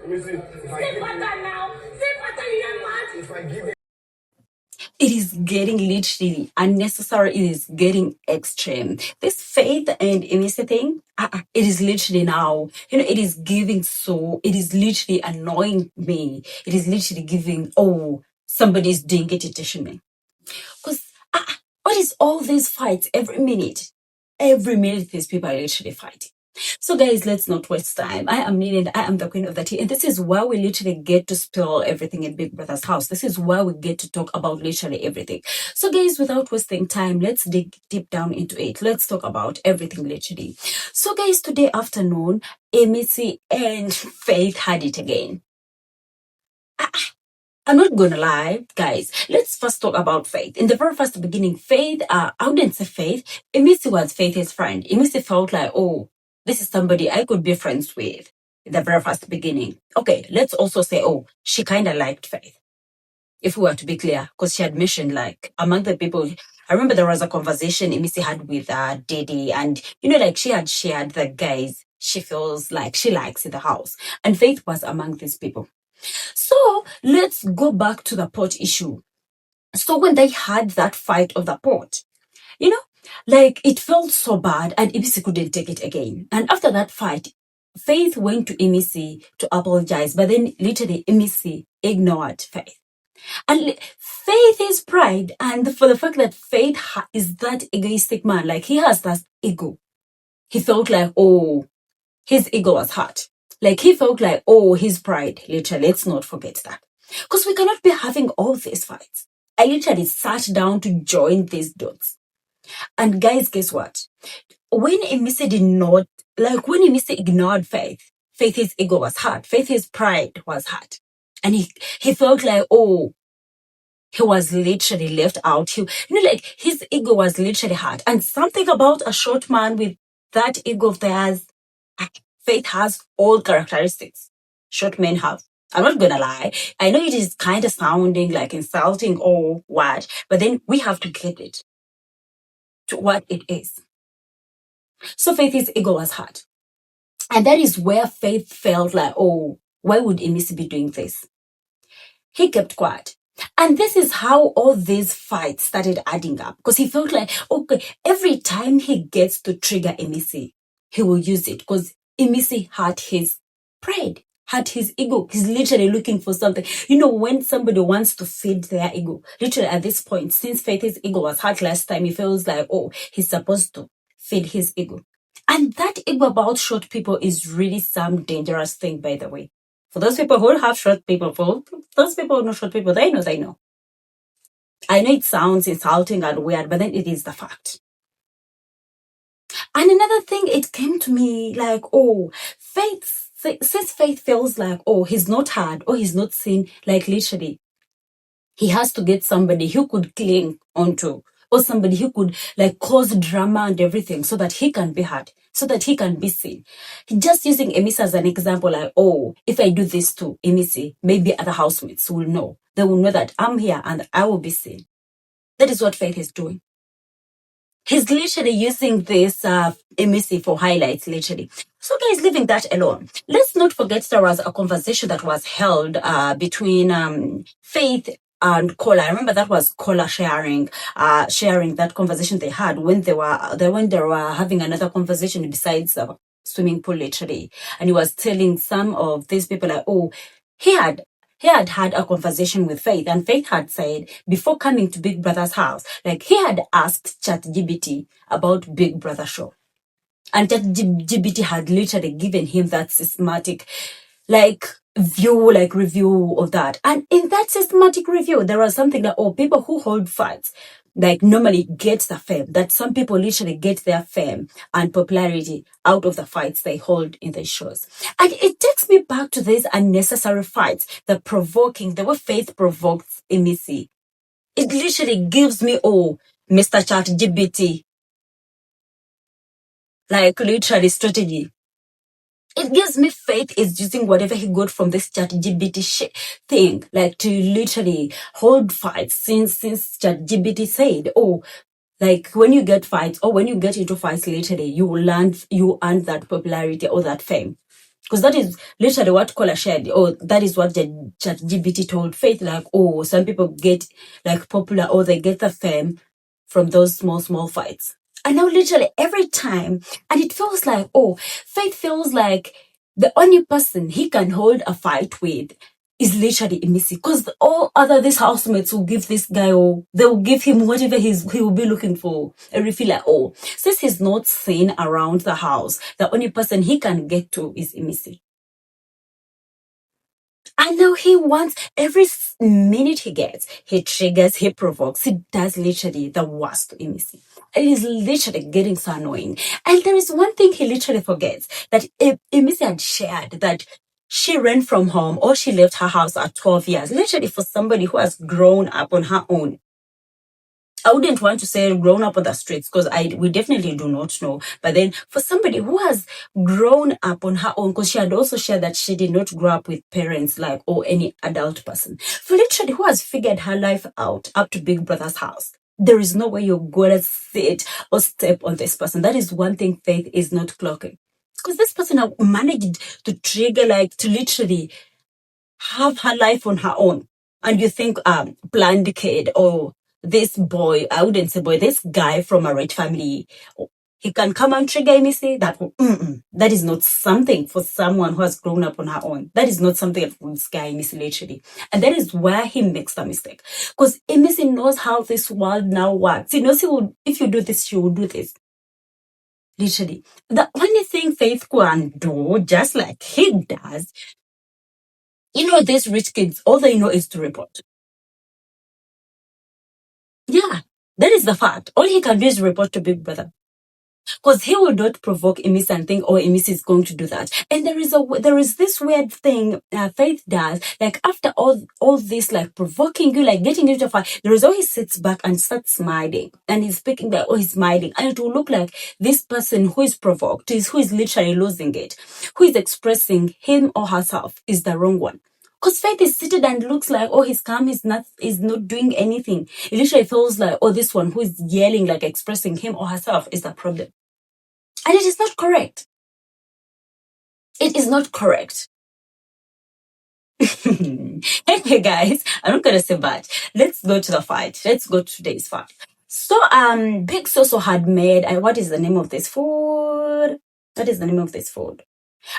Imisi, if I give now. If I give it is getting literally unnecessary. It is getting extreme. This Faith and Imisi thing, it is literally now, it is giving it is literally annoying me. It is literally giving, somebody's doing it to me. Because what is all these fights every minute? Every minute, these people are literally fighting. So, guys, let's not waste time. I am Nina and I am the queen of the tea. And this is where we literally get to spill everything in Big Brother's house. This is where we get to talk about literally everything. So, guys, without wasting time, let's dig deep down into it. Let's talk about everything literally. So, guys, today afternoon, Imisi and Faith had it again. I'm not gonna lie, guys. Let's first talk about Faith. In the very first beginning, Faith, I wouldn't say Faith. Imisi was Faith's friend. Imisi felt like, this is somebody I could be friends with in the very first beginning. Okay, let's also say, she kind of liked Faith. If we were to be clear, because she had mentioned, like, among the people, I remember there was a conversation Imisi had with Dede, and, she had shared the guys she feels like she likes in the house. And Faith was among these people. So let's go back to the pot issue. So when they had that fight of the pot, it felt so bad and Imisi couldn't take it again. And after that fight, Faith went to Imisi to apologize, but then literally Imisi ignored Faith. And Faith is pride, and for the fact that Faith is that egoistic man, like he has that ego, he felt like, his ego was hurt. Like he felt like, his pride, literally, let's not forget that. Because we cannot be having all these fights. I literally sat down to join these dots. And guys, guess what? When Imisi ignored Faith, Faith's ego was hurt. Faith's pride was hurt. And he felt like, he was literally left out. His ego was literally hurt. And something about a short man with that ego of theirs, Faith has all characteristics short men have. I'm not gonna lie. I know it is kind of sounding like insulting or what, but then we have to get it to what it is. So Faith's ego was hurt. And that is where Faith felt like, why would Imisi be doing this? He kept quiet. And this is how all these fights started adding up. Because he felt like, okay, every time he gets to trigger Imisi, he will use it. Because Imisi had his pride, had his ego. He's literally looking for something. When somebody wants to feed their ego, literally at this point, since Faith's ego was hurt last time, he feels like, he's supposed to feed his ego. And that ego about short people is really some dangerous thing, by the way. For those people who have short people, for those people who know short people, they know. I know it sounds insulting and weird, but then it is the fact. And another thing, it came to me like, since Faith feels like, he's not heard, he's not seen, like literally, he has to get somebody who could cling onto, or somebody who could like cause drama and everything so that he can be heard, so that he can be seen. Just using Imisi as an example, like, if I do this to Imisi, maybe other housemates will know. They will know that I'm here and I will be seen. That is what Faith is doing. He's literally using this Imisi for highlights, literally. So guys, leaving that alone, let's not forget there was a conversation that was held between Faith and Kola. I remember that was Kola sharing that conversation they had when they were having another conversation besides the swimming pool, literally. And he was telling some of these people like, he had a conversation with Faith, and Faith had said before coming to Big Brother's house, like he had asked ChatGPT about Big Brother show. And ChatGPT had literally given him that systematic, review of that. And in that systematic review, there was something that, people who hold fights, normally get the fame, that some people literally get their fame and popularity out of the fights they hold in the shows. And it takes me back to these unnecessary fights, the way Faith provokes Imisi. It literally gives me, Mr. ChatGPT, literally strategy. It gives me Faith is using whatever he got from this ChatGPT thing, to literally hold fights since ChatGPT said, when you get fights or when you get into fights, literally you earn that popularity or that fame. Because that is literally what Kola shared, or that is what ChatGPT told Faith, like, oh, some people get like popular or they get the fame from those small fights. And now literally every time, and it feels like, oh, Faith feels like the only person he can hold a fight with is literally Imisi. Because all other these housemates will give this guy, or they will give him whatever he will be looking for. And we feel like, oh, since he's not seen around the house, the only person he can get to is Imisi. And now he wants every minute he gets, he triggers, he provokes, he does literally the worst to Imisi. It is literally getting so annoying. And there is one thing he literally forgets, that Imisi had shared that she ran from home or she left her house at 12 years, literally for somebody who has grown up on her own. I wouldn't want to say grown up on the streets, because we definitely do not know. But then for somebody who has grown up on her own, because she had also shared that she did not grow up with parents like, or any adult person. For literally who has figured her life out up to Big Brother's house. There is no way you're going to sit or step on this person. That is one thing Faith is not clocking. Because this person have managed to trigger, like, to literally have her life on her own. And you think planned kid, or this boy, I wouldn't say boy, this guy from a rich family, he can come and trigger me, say that that is not something for someone who has grown up on her own. That is not something that would scare me literally. And that is where he makes the mistake. Because Imisi knows how this world now works. He knows if you do this, she will do this. Literally. The only thing Faith can do, just like he does, these rich kids, all they know is to report. Yeah, that is the fact. All he can do is report to Big Brother. Because he will not provoke Imisi and think, oh, Imisi is going to do that. And there is this weird thing Faith does, like after all this, like provoking you, like getting you to fight, there is always sits back and starts smiling. And he's speaking like, oh, he's smiling. And it will look like this person who is provoked, who is literally losing it, who is expressing him or herself, is the wrong one. Because Faith is seated and looks like, oh, he's calm, he's not doing anything. It literally feels like, oh, this one who is yelling, like expressing him or herself, is the problem. And it is not correct. It is not correct. Anyway, guys, I'm not gonna say bad. Let's go to the fight. Let's go to today's fight. So, Big Soso had made, what is the name of this food? What is the name of this food?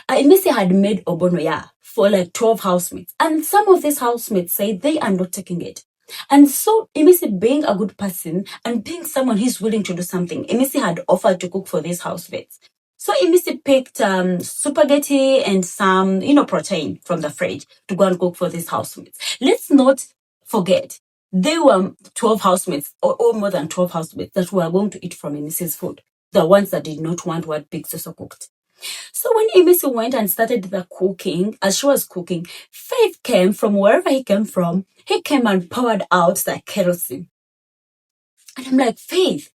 Imisi had made obonoya for like 12 housemates. And some of these housemates say they are not taking it. And so Imisi, being a good person and being someone who's willing to do something, Imisi had offered to cook for these housemates. So Imisi picked spaghetti and some, protein from the fridge to go and cook for these housemates. Let's not forget, there were 12 housemates, or more than 12 housemates, that were going to eat from Imisi's food. The ones that did not want what Big Soso cooked. So when Imisi went and started the cooking, as she was cooking, Faith came from wherever he came from. He came and poured out the kerosene. And I'm like, Faith,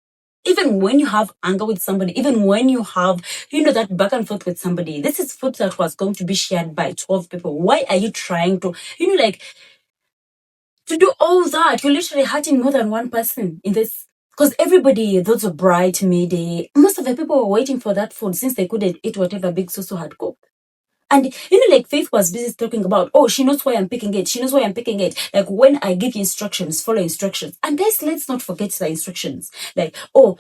even when you have anger with somebody, even when you have, that back and forth with somebody, this is food that was going to be shared by 12 people. Why are you trying to, to do all that? You're literally hurting more than one person in this. Because everybody, those are bright midday, most of the people were waiting for that food since they couldn't eat whatever Big Soso had cooked. And, like Faith was busy talking about, oh, she knows why I'm picking it. She knows why I'm picking it. Like when I give instructions, follow instructions. And guys, let's not forget the instructions. Like, oh,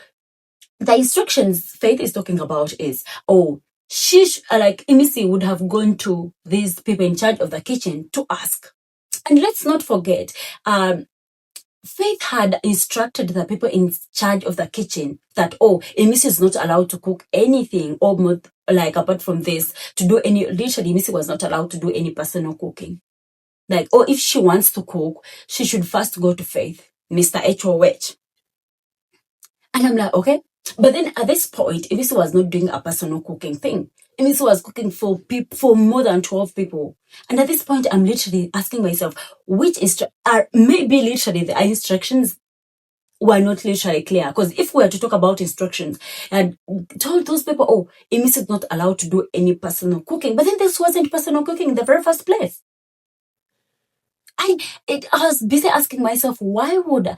the instructions Faith is talking about is, oh, like Imisi would have gone to these people in charge of the kitchen to ask. And let's not forget, Faith had instructed the people in charge of the kitchen that, oh, Imisi is not allowed to cook anything, or like apart from this, to do literally Imisi was not allowed to do any personal cooking. Like, oh, if she wants to cook, she should first go to Faith, Mr. HOH. And I'm like, okay. But then at this point, Imisi was not doing a personal cooking thing. Imisi was cooking for more than 12 people. And at this point, I'm literally asking myself, maybe literally the instructions were not literally clear. Because if we were to talk about instructions and told those people, oh, Imisi is not allowed to do any personal cooking. But then this wasn't personal cooking in the very first place. I was busy asking myself, why would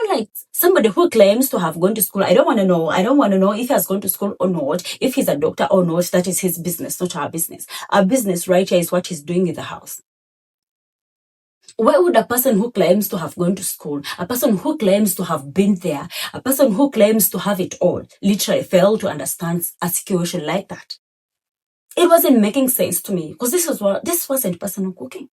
like somebody who claims to have gone to school. I don't want to know. I don't want to know if he has gone to school or not, if he's a doctor or not. That is his business, not our business. Our business right here is what he's doing in the house. Why would a person who claims to have gone to school, a person who claims to have been there, a person who claims to have it all, literally fail to understand a situation like that? It wasn't making sense to me because this wasn't personal cooking.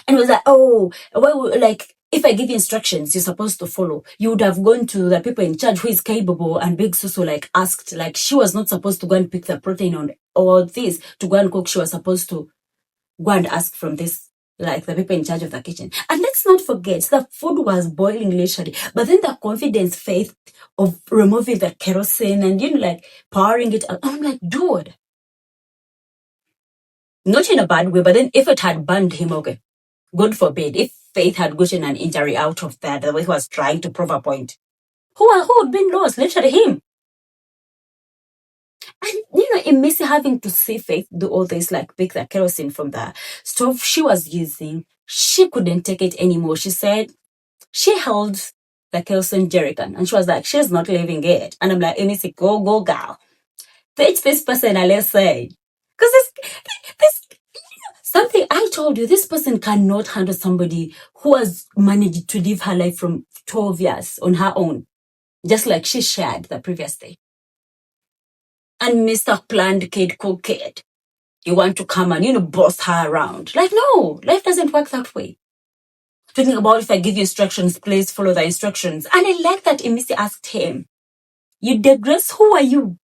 And it was like, oh, like if I give you instructions, you're supposed to follow. You would have gone to the people in charge who is capable, and Big Susu like asked, like she was not supposed to go and pick the protein on all this to go and cook. She was supposed to go and ask from this, like the people in charge of the kitchen. And let's not forget, the food was boiling literally. But then the confidence, faith of removing the kerosene and, like powering it up. I'm like, dude. Not in a bad way, but then if it had burned him, okay, God forbid, if Faith had gotten an injury out of that, the way he was trying to prove a point, who would been lost? Literally him. And, Imisi having to see Faith do all this, like pick the kerosene from the stove she was using, she couldn't take it anymore. She said she held the kerosene jerrycan and she was like, she's not leaving it. And I'm like, Imisi, go, girl. Teach this person a lesson. Because this something I told you, this person cannot handle somebody who has managed to live her life from 12 years on her own, just like she shared the previous day. And Mr. Planned Kid, cool kid, you want to come and, boss her around. Like, no, life doesn't work that way. Thinking about if I give you instructions, please follow the instructions. And I like that Imisi asked him, you digress, who are you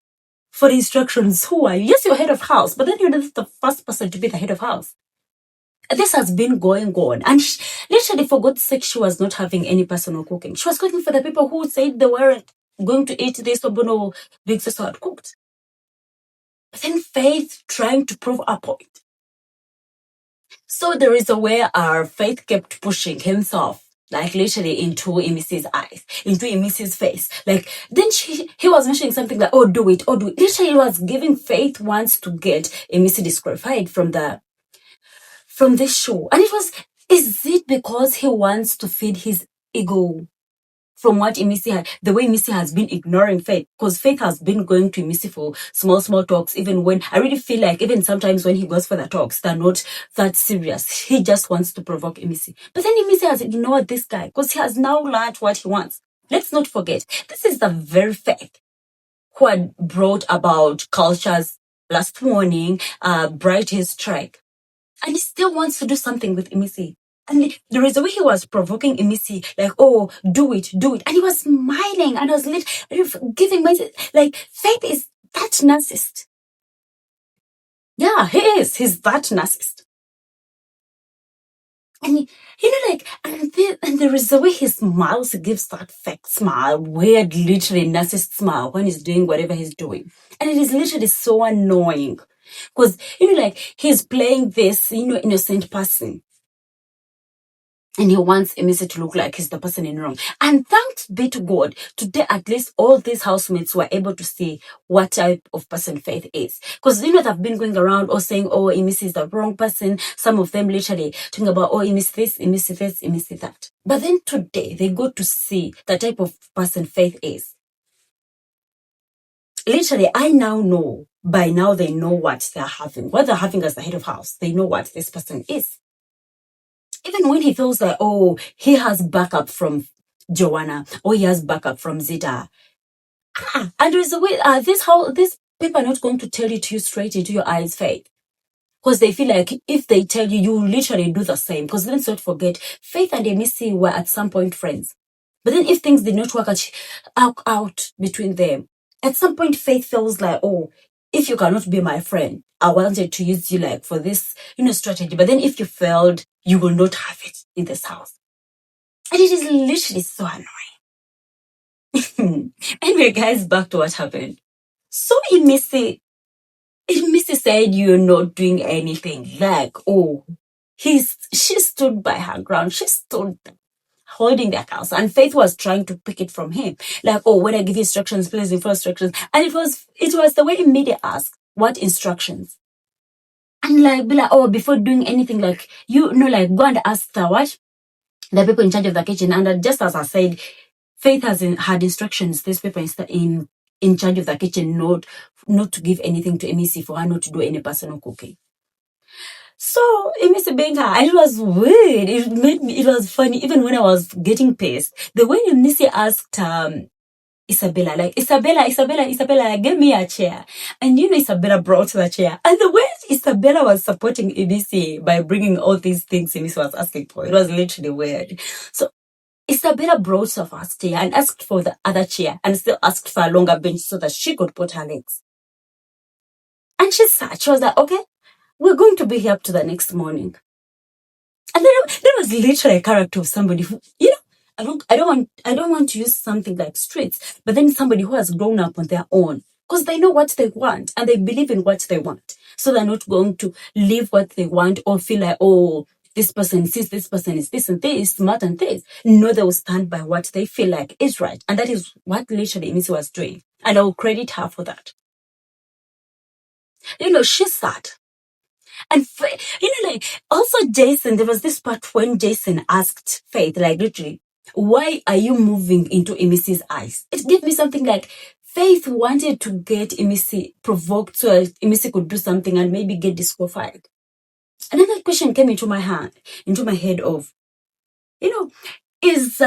for instructions? Who are you? Yes, you're head of house, but then you're not the first person to be the head of house. This has been going on. And literally, for God's sake, she was not having any personal cooking. She was cooking for the people who said they weren't going to eat this or no big sister had cooked. But then Faith trying to prove a point. So there is a way our Faith kept pushing himself, like literally into Imisi's eyes, into Imisi's face. Like, then he was mentioning something like, oh, do it. Literally, he was giving Faith wants to get Imisi disqualified from this show. And is it because he wants to feed his ego from what Imisi had, the way Imisi has been ignoring Faith? Because Faith has been going to Imisi for small talks, even when I really feel like even sometimes when he goes for the talks, they're not that serious. He just wants to provoke Imisi. But then Imisi has ignored this guy because he has now learned what he wants. Let's not forget, this is the very Faith who had brought about culture's last warning, Brighty's strike. And he still wants to do something with Imisi. And there is a way he was provoking Imisi, like, oh, do it. And he was smiling and I was giving my, like, Faith is that narcissist. Yeah, he is. He's that narcissist. And, and there is a way he smiles, he gives that fake smile, weird, literally narcissist smile when he's doing whatever he's doing. And it is literally so annoying. Because, he's playing this, innocent person. And he wants Imisi to look like he's the person in wrong. And thanks be to God, today at least all these housemates were able to see what type of person Faith is. Because, they've been going around or saying, oh, Imisi is the wrong person. Some of them literally talking about, oh, Imisi this, Imisi that. But then today, they go to see the type of person Faith is. Literally, I now know, by now they know what they're having. What they're having as the head of house, they know what this person is. Even when he feels like, oh, he has backup from Joana, or he has backup from Zeta. And there's a way, these people are not going to tell it to you straight into your eyes, Faith. Because they feel like if they tell you, you literally do the same. Because let's not forget, Faith and Imisi were at some point friends. But then if things did not work out between them, at some point Faith feels like, oh, if you cannot be my friend, I wanted to use you like for this, strategy. But then if you failed, you will not have it in this house. And it is literally so annoying. Anyway, guys, back to what happened. So Imisi said you're not doing anything. Like, oh, she stood by her ground. She stood holding the house, and Faith was trying to pick it from him. Like, oh, when I give you instructions, please follow instructions. And it was the way Imisi asked, what instructions? And like, be like, oh, before doing anything, like, like, go and ask the what? the people in charge of the kitchen. And just as I said, Faith had instructions, these people in charge of the kitchen, not to give anything to Imisi, for her not to do any personal cooking. So Imisi being her, and it was weird. It was funny, even when I was getting pissed. The way Imisi asked Isabella, like, Isabella, give me a chair. And Isabella brought the chair. And the way Isabella was supporting Imisi by bringing all these things Imisi was asking for, it was literally weird. So Isabella brought her first chair and asked for the other chair and still asked for a longer bench so that she could put her legs. And she sat. She was like, okay, we're going to be here up to the next morning. And then there was literally a character of somebody who, I don't want to use something like streets, but then somebody who has grown up on their own, because they know what they want and they believe in what they want. So they're not going to live what they want or feel like, oh, this person sees this person is this and this, smart and this. No, they will stand by what they feel like is right. And that is what literally Imisi was doing. And I will credit her for that. She sat. And, like, also Jason, there was this part when Jason asked Faith, like, literally, why are you moving into Imisi's eyes? It gave me something like, Faith wanted to get Imisi provoked so Imisi could do something and maybe get disqualified. Another question came into my head of, is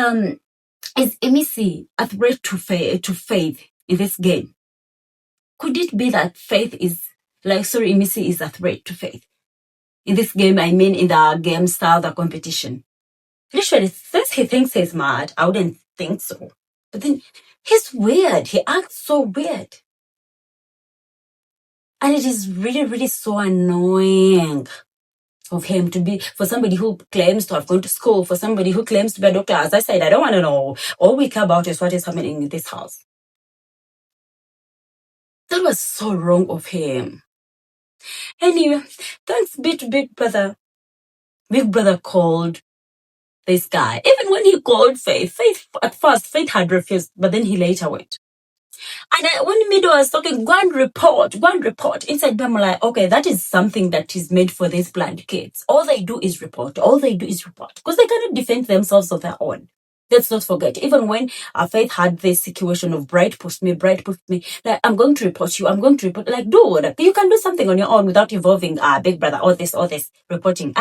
Imisi a threat to Faith in this game? Could it be that Imisi is a threat to Faith? In this game, I mean in the game style, the competition. Literally, since he thinks he's mad, I wouldn't think so. But then, he's weird. He acts so weird. And it is really, really so annoying of him for somebody who claims to have gone to school, for somebody who claims to be a doctor. As I said, I don't want to know. All we care about is what is happening in this house. That was so wrong of him. Anyway, thanks be to Big Brother. Big Brother called this guy. Even when he called Faith at first, Faith had refused, but then he later went. And when Mido was talking, go and report. Inside them, I'm like, okay, that is something that is made for these blind kids. All they do is report. Because they cannot defend themselves on their own. Let's not forget, even when Faith had this situation of bright post me, like, I'm going to report you, like, dude, you can do something on your own without involving Big Brother, all this reporting.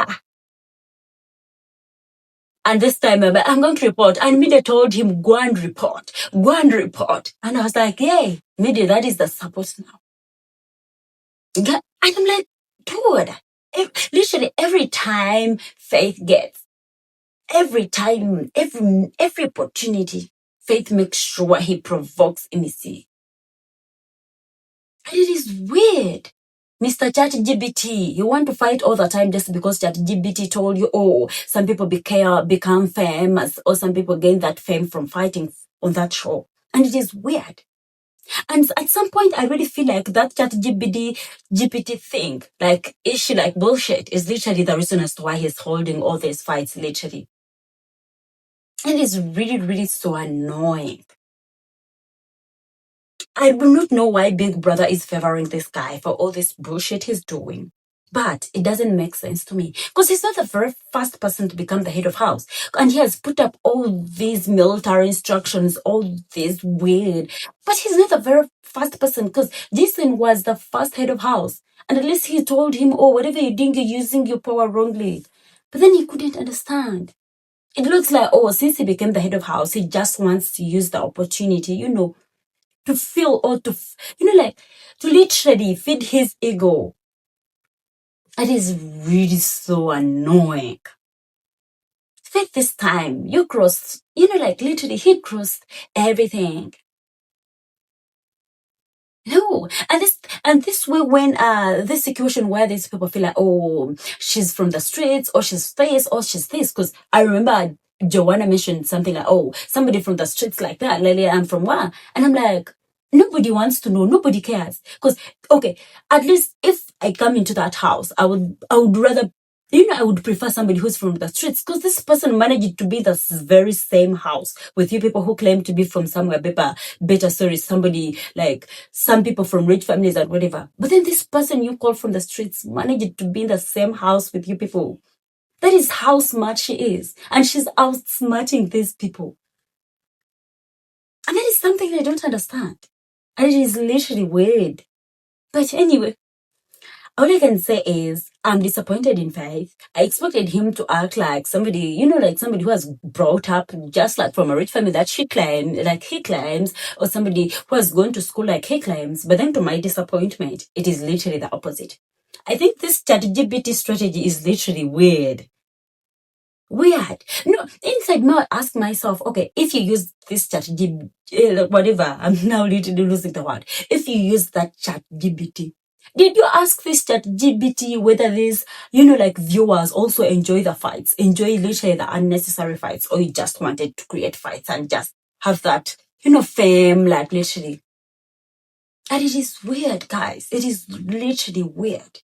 And this time, I'm going to report. And Mide told him, go and report. And I was like, hey, Mide, that is the support now. And I'm like, dude, literally every time Faith gets, every opportunity, Faith makes sure he provokes Imisi. And it is weird. Mr. ChatGPT, you want to fight all the time just because ChatGPT told you, oh, some people become famous, or some people gain that fame from fighting on that show. And it is weird. And at some point, I really feel like that ChatGPT thing, like, is she like bullshit, is literally the reason as to why he's holding all these fights, literally. And it's really, really so annoying. I do not know why Big Brother is favoring this guy for all this bullshit he's doing. But it doesn't make sense to me. Because he's not the very first person to become the head of house. And he has put up all these military instructions, all this weird. But he's not the very first person, because Jason was the first head of house. And at least he told him, oh, whatever you're doing, you're using your power wrongly. But then he couldn't understand. It looks like, oh, since he became the head of house, he just wants to use the opportunity, to feel or to literally feed his ego. That is really so annoying. Faith, this time, you crossed, literally, he crossed everything. No, and this way, when this situation where these people feel like, oh, she's from the streets, or she's this, because I remember Joana mentioned something like, oh, somebody from the streets like that, Lily, I'm from where? And I'm like, nobody wants to know, nobody cares. Because, okay, at least if I come into that house, I would rather, I would prefer somebody who's from the streets, because this person managed to be the very same house with you people who claim to be from somewhere better, sorry, somebody like some people from rich families and whatever. But then this person you call from the streets managed to be in the same house with you people. That is how smart she is. And she's outsmarting these people. And that is something I don't understand. And it is literally weird. But anyway, all I can say is I'm disappointed in Faith. I expected him to act like somebody, like somebody who was brought up just like from a rich family that he claims, or somebody who has gone to school like he claims. But then to my disappointment, it is literally the opposite. I think this ChatGPT strategy is literally weird. Weird. No, inside me, I ask myself, okay, if you use this ChatGPT, whatever, I'm now literally losing the word. If you use that ChatGPT, did you ask this ChatGPT whether these, like viewers also enjoy the fights, enjoy literally the unnecessary fights, or you just wanted to create fights and just have that, fame, like literally. And it is weird, guys. It is literally weird.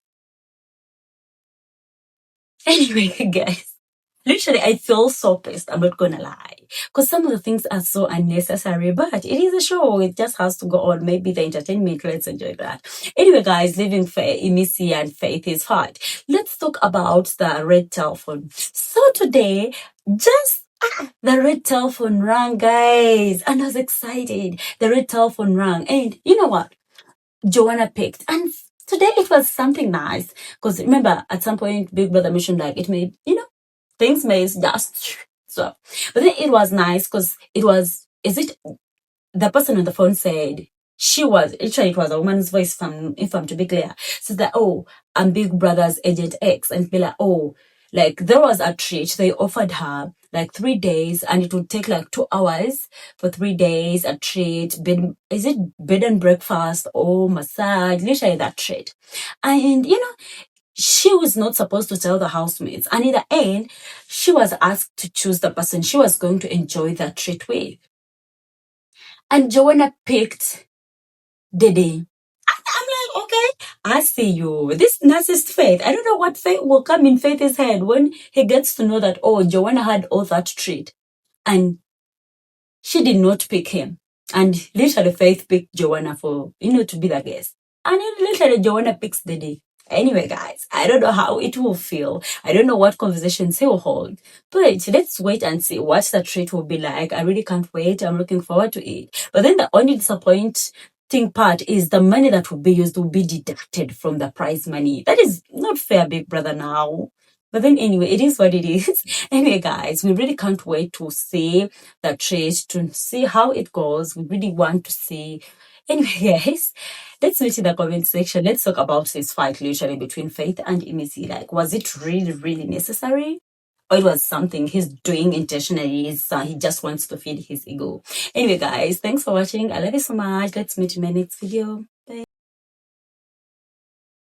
Anyway, guys. Literally, I feel so pissed. I'm not gonna lie. Because some of the things are so unnecessary, but it is a show. It just has to go on. Maybe the entertainment, let's enjoy that. Anyway, guys, living faith, Imisi and Faith is hard. Let's talk about the red telephone. So today, the red telephone rang, guys. And I was excited. The red telephone rang. And you know what? Joanna picked. And today it was something nice. Because remember, at some point, Big Brother mentioned like it may, things may just so. But then it was nice because the person on the phone said it was a woman's voice if I'm to be clear. So that, oh, I'm Big Brother's agent X, and be like, oh, like there was a treat they offered her like 3 days, and it would take like 2 hours for 3 days, a treat, bed and breakfast or massage, literally that treat. And she was not supposed to tell the housemates. And in the end, she was asked to choose the person she was going to enjoy that treat with. And Joanna picked Dede. I'm like, okay, I see you. This narcissist Faith. I don't know what Faith will come in Faith's head when he gets to know that, oh, Joanna had all that treat. And she did not pick him. And literally Faith picked Joanna for, to be the guest. And then literally Joanna picks Dede. Anyway, guys, I don't know how it will feel. I don't know what conversations he will hold. But let's wait and see what the treat will be like. I really can't wait. I'm looking forward to it. But then the only disappointing part is the money that will be used will be deducted from the prize money. That is not fair, Big Brother, now. But then anyway, it is what it is. Anyway, guys, we really can't wait to see the treat, to see how it goes. We really want to see. Anyway, guys, let's meet in the comment section. Let's talk about this fight literally between Faith and Imisi. Like, was it really, really necessary? Or it was something he's doing intentionally? He just wants to feed his ego. Anyway, guys, thanks for watching. I love you so much. Let's meet in my next video.